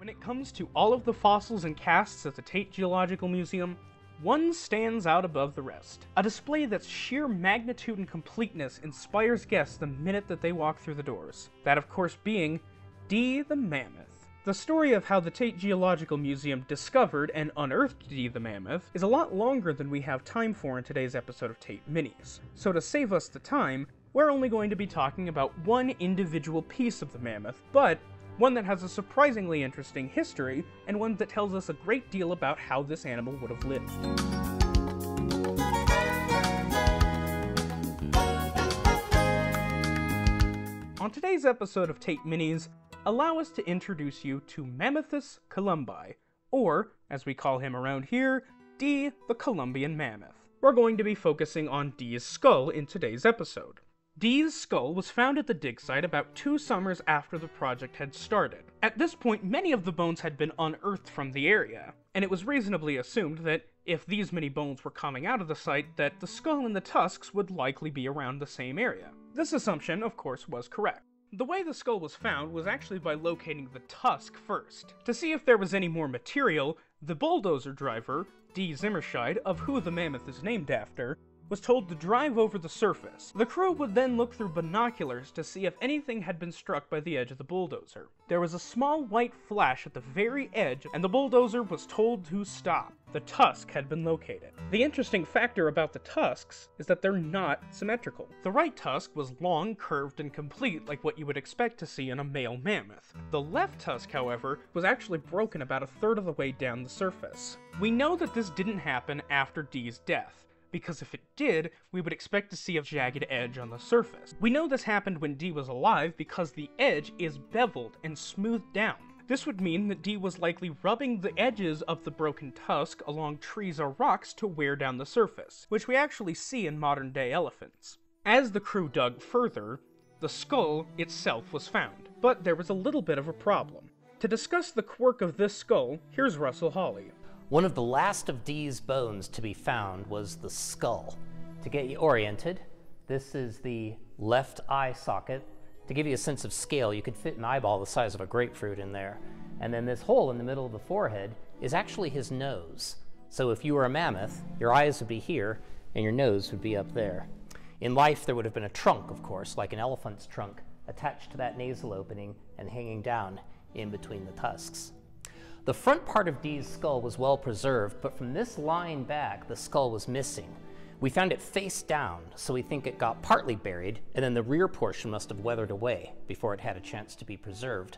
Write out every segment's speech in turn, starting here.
When it comes to all of the fossils and casts at the Tate Geological Museum, one stands out above the rest. A display that's sheer magnitude and completeness inspires guests the minute that they walk through the doors. That, of course, being D the Mammoth. The story of how the Tate Geological Museum discovered and unearthed D the Mammoth is a lot longer than we have time for in today's episode of Tate Minis. So to save us the time, we're only going to be talking about one individual piece of the mammoth, but one that has a surprisingly interesting history, and one that tells us a great deal about how this animal would have lived. On today's episode of Tate Minis, allow us to introduce you to Mammothus columbi, or, as we call him around here, D the Columbian Mammoth. We're going to be focusing on D's skull in today's episode. D's skull was found at the dig site about 2 summers after the project had started. At this point, many of the bones had been unearthed from the area, and it was reasonably assumed that if these many bones were coming out of the site, that the skull and the tusks would likely be around the same area. This assumption, of course, was correct. The way the skull was found was actually by locating the tusk first. To see if there was any more material, the bulldozer driver, D. Zimmerscheid, of who the mammoth is named after, was told to drive over the surface. The crew would then look through binoculars to see if anything had been struck by the edge of the bulldozer. There was a small white flash at the very edge, and the bulldozer was told to stop. The tusk had been located. The interesting factor about the tusks is that they're not symmetrical. The right tusk was long, curved, and complete like what you would expect to see in a male mammoth. The left tusk, however, was actually broken about 1/3 of the way down the surface. We know that this didn't happen after D's death, because if it did, we would expect to see a jagged edge on the surface. We know this happened when D was alive because the edge is beveled and smoothed down. This would mean that D was likely rubbing the edges of the broken tusk along trees or rocks to wear down the surface, which we actually see in modern-day elephants. As the crew dug further, the skull itself was found, but there was a little bit of a problem. To discuss the quirk of this skull, here's Russell Hawley. One of the last of D's bones to be found was the skull. To get you oriented, this is the left eye socket. To give you a sense of scale, you could fit an eyeball the size of a grapefruit in there. And then this hole in the middle of the forehead is actually his nose. So if you were a mammoth, your eyes would be here and your nose would be up there. In life, there would have been a trunk, of course, like an elephant's trunk, attached to that nasal opening and hanging down in between the tusks. The front part of D's skull was well preserved, but from this line back, the skull was missing. We found it face down, so we think it got partly buried, and then the rear portion must have weathered away before it had a chance to be preserved.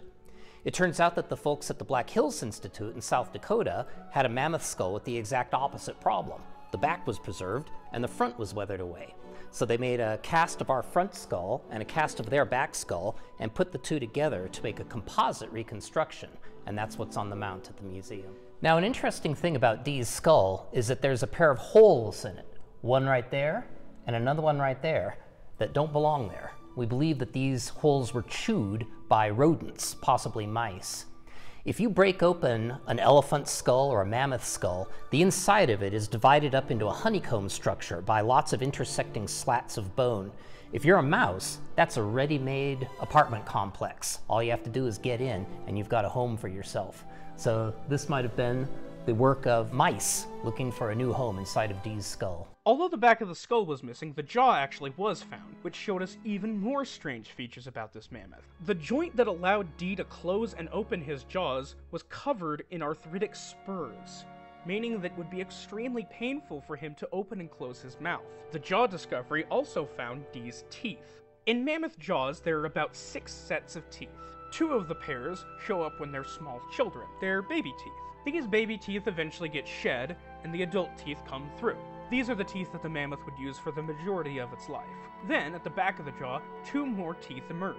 It turns out that the folks at the Black Hills Institute in South Dakota had a mammoth skull with the exact opposite problem. The back was preserved, and the front was weathered away. So they made a cast of our front skull and a cast of their back skull and put the two together to make a composite reconstruction, and that's what's on the mount at the museum. Now, an interesting thing about D's skull is that there's a pair of holes in it, one right there and another one right there, that don't belong there. We believe that these holes were chewed by rodents, possibly mice. If you break open an elephant skull or a mammoth skull, the inside of it is divided up into a honeycomb structure by lots of intersecting slats of bone. If you're a mouse, that's a ready-made apartment complex. All you have to do is get in and you've got a home for yourself. So this might have been the work of mice looking for a new home inside of D's skull. Although the back of the skull was missing, the jaw actually was found, which showed us even more strange features about this mammoth. The joint that allowed D to close and open his jaws was covered in arthritic spurs, meaning that it would be extremely painful for him to open and close his mouth. The jaw discovery also found D's teeth. In mammoth jaws, there are about 6 sets of teeth. 2 of the pairs show up when they're small children. They're baby teeth. These baby teeth eventually get shed, and the adult teeth come through. These are the teeth that the mammoth would use for the majority of its life. Then, at the back of the jaw, 2 more teeth emerge.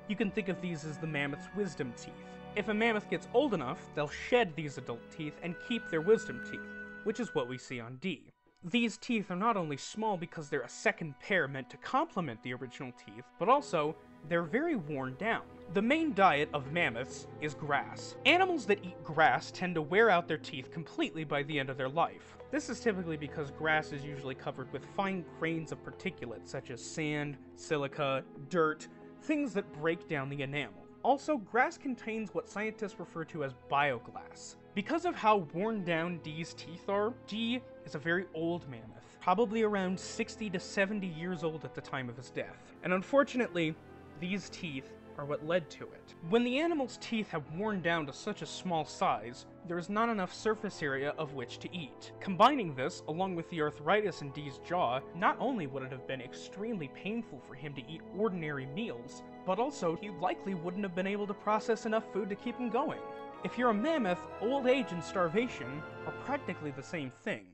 You can think of these as the mammoth's wisdom teeth. If a mammoth gets old enough, they'll shed these adult teeth and keep their wisdom teeth, which is what we see on D. These teeth are not only small because they're a second pair meant to complement the original teeth, but also they're very worn down. The main diet of mammoths is grass. Animals that eat grass tend to wear out their teeth completely by the end of their life. This is typically because grass is usually covered with fine grains of particulates such as sand, silica, dirt, things that break down the enamel. Also, grass contains what scientists refer to as bioglass. Because of how worn down D's teeth are, D is a very old mammoth, probably around 60 to 70 years old at the time of his death. And unfortunately, these teeth are what led to it. When the animal's teeth have worn down to such a small size, there is not enough surface area of which to eat. Combining this, along with the arthritis in D's jaw, not only would it have been extremely painful for him to eat ordinary meals, but also he likely wouldn't have been able to process enough food to keep him going. If you're a mammoth, old age and starvation are practically the same thing.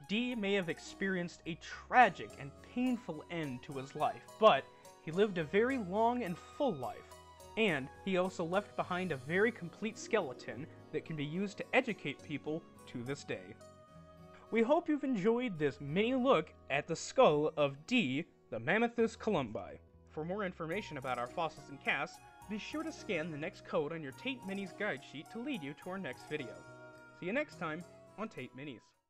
D may have experienced a tragic and painful end to his life, but he lived a very long and full life, and he also left behind a very complete skeleton that can be used to educate people to this day. We hope you've enjoyed this mini look at the skull of D, the Mammothus columbi. For more information about our fossils and casts, be sure to scan the next code on your Tate Mini's guide sheet to lead you to our next video. See you next time on Tate Minis.